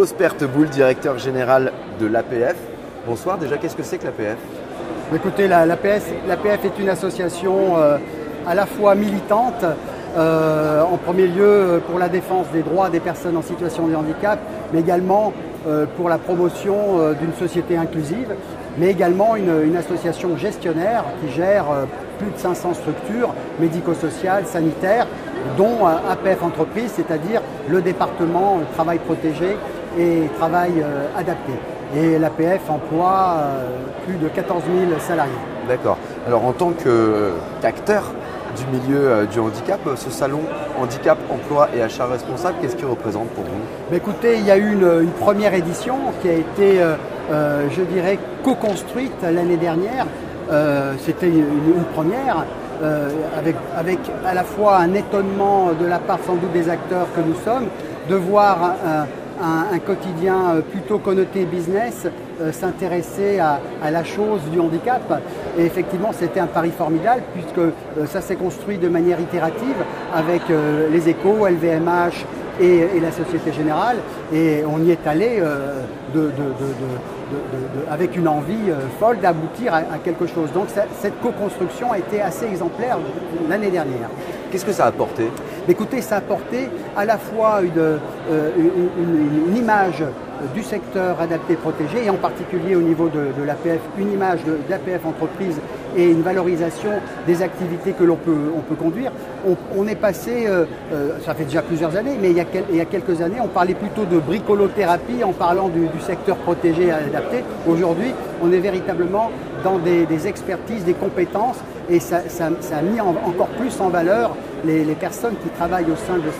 Prosper Teboul, directeur général de l'APF. Bonsoir, déjà qu'est-ce que c'est que l'APF? Écoutez, l'APF est une association à la fois militante, en premier lieu pour la défense des droits des personnes en situation de handicap, mais également pour la promotion d'une société inclusive, mais également une association gestionnaire qui gère plus de 500 structures médico-sociales, sanitaires, dont APF Entreprises, c'est-à-dire le département travail protégé et travail adapté. Et l'APF emploie plus de 14 000 salariés. D'accord. Alors en tant qu'acteur du milieu du handicap, ce salon handicap, emploi et achat responsable, qu'est-ce qu'il représente pour vous? Écoutez, il y a eu une première édition qui a été, je dirais, co-construite l'année dernière. C'était une première, avec à la fois un étonnement de la part sans doute des acteurs que nous sommes, de voir un quotidien plutôt connoté business s'intéresser à la chose du handicap. Et effectivement, c'était un pari formidable puisque ça s'est construit de manière itérative avec les Échos, LVMH et la Société Générale. Et on y est allé avec une envie folle d'aboutir à quelque chose. Donc cette co-construction a été assez exemplaire l'année dernière. Qu'est-ce que ça a apporté? Écoutez, ça a apporté à la fois une image du secteur adapté protégé et en particulier au niveau de l'APF, une image d'APF entreprise et une valorisation des activités que l'on peut conduire. On est passé, ça fait déjà plusieurs années, mais il y a quelques années, on parlait plutôt de bricolothérapie en parlant du secteur protégé et adapté. Aujourd'hui, on est véritablement dans des expertises, des compétences, et ça a mis encore plus en valeur les personnes qui travaillent au sein de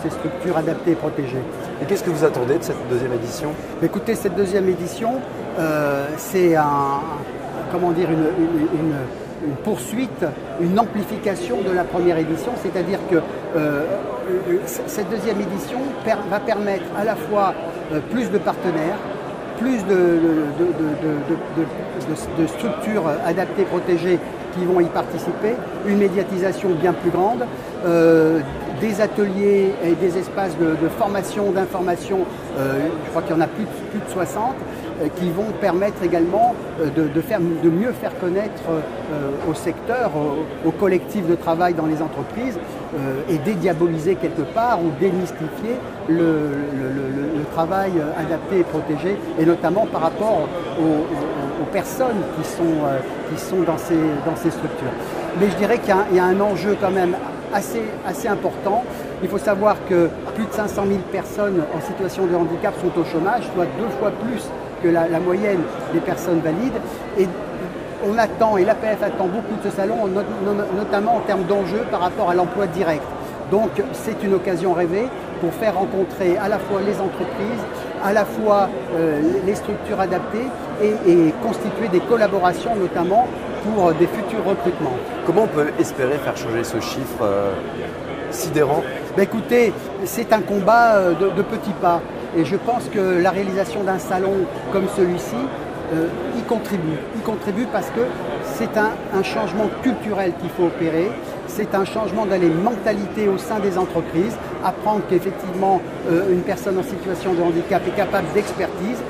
ces structures adaptées et protégées. Et qu'est-ce que vous attendez de cette deuxième édition? Écoutez, cette deuxième édition, c'est une poursuite, une amplification de la première édition, c'est-à-dire que cette deuxième édition va permettre à la fois plus de partenaires, plus de structures adaptées, protégées qui vont y participer, une médiatisation bien plus grande, des ateliers et des espaces de formation, d'information, je crois qu'il y en a plus de 60, qui vont permettre également de mieux faire connaître au secteur, au collectif de travail dans les entreprises et dédiaboliser quelque part ou démystifier le travail adapté et protégé, et notamment par rapport aux personnes qui sont dans ces structures. Mais je dirais qu'il y a un enjeu quand même assez important. Il faut savoir que plus de 500 000 personnes en situation de handicap sont au chômage, soit 2 fois plus que la moyenne des personnes valides. Et on attend, et l'APF attend beaucoup de ce salon, notamment en termes d'enjeux par rapport à l'emploi direct. Donc c'est une occasion rêvée pour faire rencontrer à la fois les entreprises, à la fois les structures adaptées et constituer des collaborations notamment pour des futurs recrutements. Comment on peut espérer faire changer ce chiffre sidérant? Écoutez, c'est un combat de petits pas, et je pense que la réalisation d'un salon comme celui-ci y contribue parce que c'est un changement culturel qu'il faut opérer, c'est un changement dans les mentalités au sein des entreprises, apprendre qu'effectivement une personne en situation de handicap est capable d'expertise.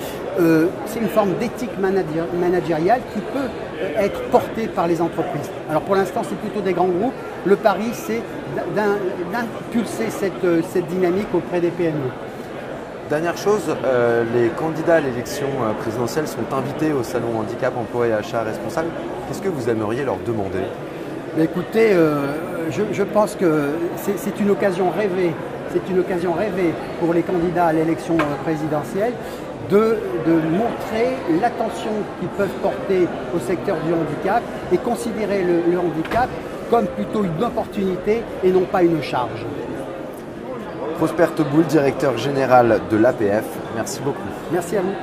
C'est une forme d'éthique managériale qui peut être portée par les entreprises. Alors pour l'instant, c'est plutôt des grands groupes. Le pari, c'est d'impulser cette dynamique auprès des PME. Dernière chose, les candidats à l'élection présidentielle sont invités au salon handicap, emploi et achat responsable. Qu'est-ce que vous aimeriez leur demander? Écoutez, je pense que c'est une occasion rêvée. C'est une occasion rêvée pour les candidats à l'élection présidentielle de montrer l'attention qu'ils peuvent porter au secteur du handicap et considérer le handicap comme plutôt une opportunité et non pas une charge. Prosper Teboul, directeur général de l'APF, merci beaucoup. Merci à vous.